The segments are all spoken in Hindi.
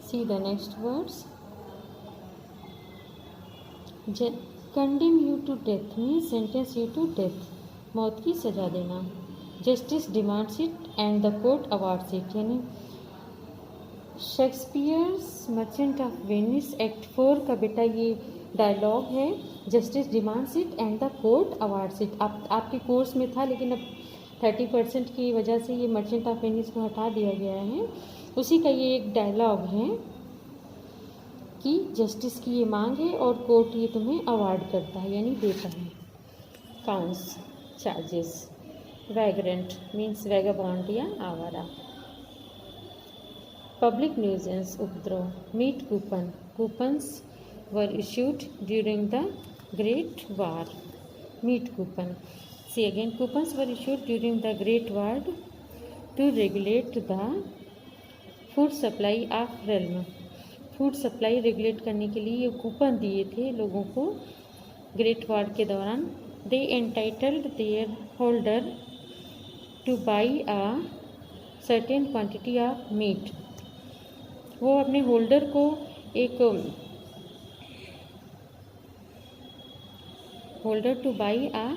See the next words. Condemn you to death means sentence you to death. मौत की सजा देना. Justice demands it and the court awards it. यानी Shakespeare's merchant of Venice act 4 का बेटा ये डायलॉग है. Justice demands it and the court awards it. आपके कोर्स में था लेकिन अब 30% की वजह से ये मर्चेंट ऑफ वेनिस को हटा दिया गया है. उसी का ये एक डायलॉग है कि जस्टिस की ये मांग है और कोर्ट ये तुम्हें अवार्ड करता है यानी देता है. Counts charges. Vagrant means vagabond या आवारा. पब्लिक न्यूजेंस उपद्रव. Meat coupon. Coupons were issued during the great war. Meat coupon. See again. Coupons were issued during the great war to regulate the food supply of realm. Food supply regulate करने के लिए ये कूपन दिए थे लोगों को ग्रेट वार के दौरान. They entitled their holder to buy a certain quantity of meat. वो अपने होल्डर को एक holder to buy a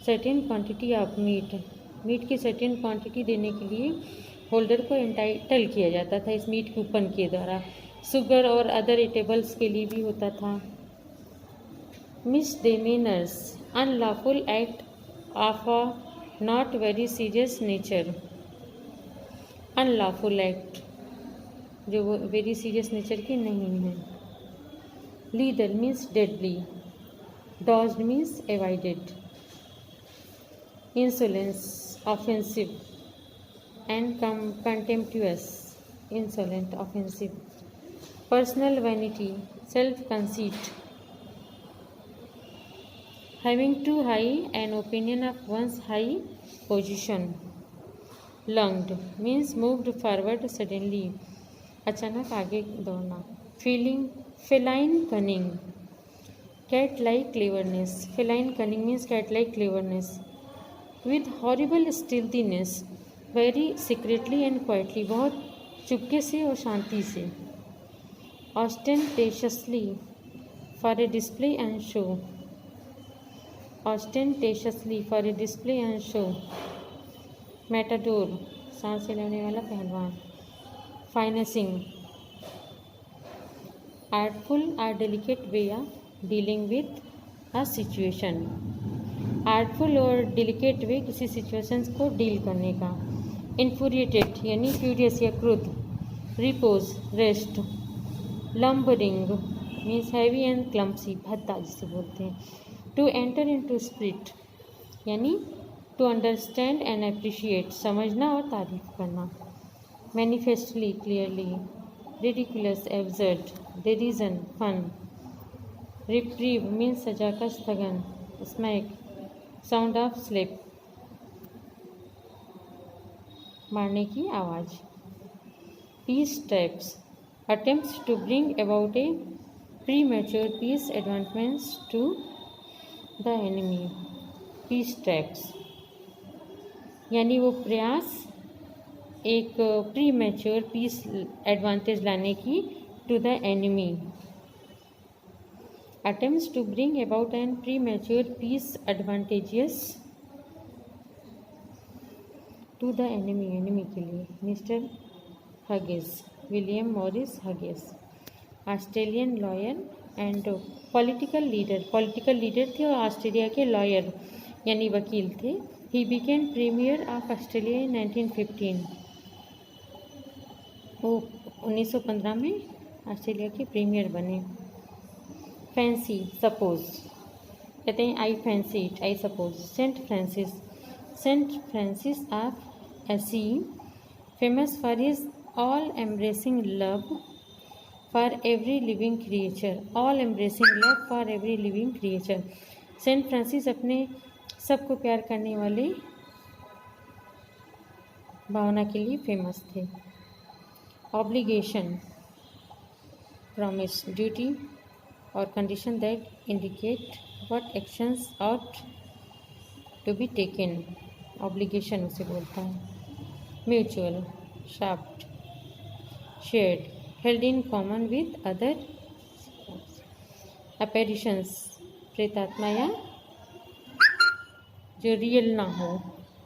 certain quantity of meat. Meat की सर्टेन क्वांटिटी देने के लिए होल्डर को एंटाइटल किया जाता था इस मीट कूपन के द्वारा. शुगर और अदर ईटेबल्स के लिए भी होता था. Misdemeanours. Unlawful act of a not very serious nature. Unlawful act जो वो वेरी सीरियस नेचर के नहीं हैं. Lethal means deadly. Dodged means avoided. Insolence offensive and contemptuous. Insolent offensive. Personal vanity self conceit. Having too high an opinion of one's high position. Lunged means moved forward suddenly. अचानक आगे दौड़ना. Feeling feline cunning. Cat like cleverness. Feline cunning means cat like cleverness. With horrible स्टिल्थीनेस. Very secretly and quietly. बहुत चुपके से और शांति से. Ostentatiously for a display and show. Ostentatiously for a display and show. Matador सांस लेने वाला पहलवान. फाइनेंसिंग. आर्टफुल और delicate way of dealing with a situation. Artful और डेलिकेट वे किसी सिचुएशंस को डील करने का. इन्फ्यूरिएटेड यानी फ्यूरियस या क्रुद्ध. Repose rest. Lumbering means heavy and clumsy. भद्दा जिसे बोलते हैं. टू एंटर इनटू स्पिरिट यानी टू अंडरस्टैंड एंड अप्रिशिएट. समझना और तारीफ करना. Manifestly clearly. Ridiculous absurd. Derision fun. Reprieve means सजा का स्थगन. स्मैक साउंड ऑफ स्लिप मारने की आवाज़. Peace traps. Attempts to bring about a premature peace advancements to the enemy. Peace traps यानी वो प्रयास एक प्री मैच्योर पीस एडवांटेज लाने की to the enemy. Attempts to bring about an premature peace advantages to the enemy. Enemy के लिए. Mister Hughes. William Morris Hughes. Australian lawyer and political leader. Political leader थे और ऑस्ट्रेलिया के लॉयर यानी वकील थे. He became premier of Australia in 1915. वो 1915 में ऑस्ट्रेलिया के प्रीमियर बने. फैंसी सपोज कहते हैं I fancy it I suppose. Saint Francis. Saint Francis of Assisi famous for his all embracing love for every living creature. All embracing love for every living creature. Saint Francis अपने सबको प्यार करने वाले भावना के लिए फेमस थे. ऑब्लिगेशन प्रॉमिस ड्यूटी और condition that indicate what actions ought to be taken. Obligation उसे बोलता है. Mutual shaft shared held in common with other apparitions, प्रेतात्मा या जो रियल ना हो।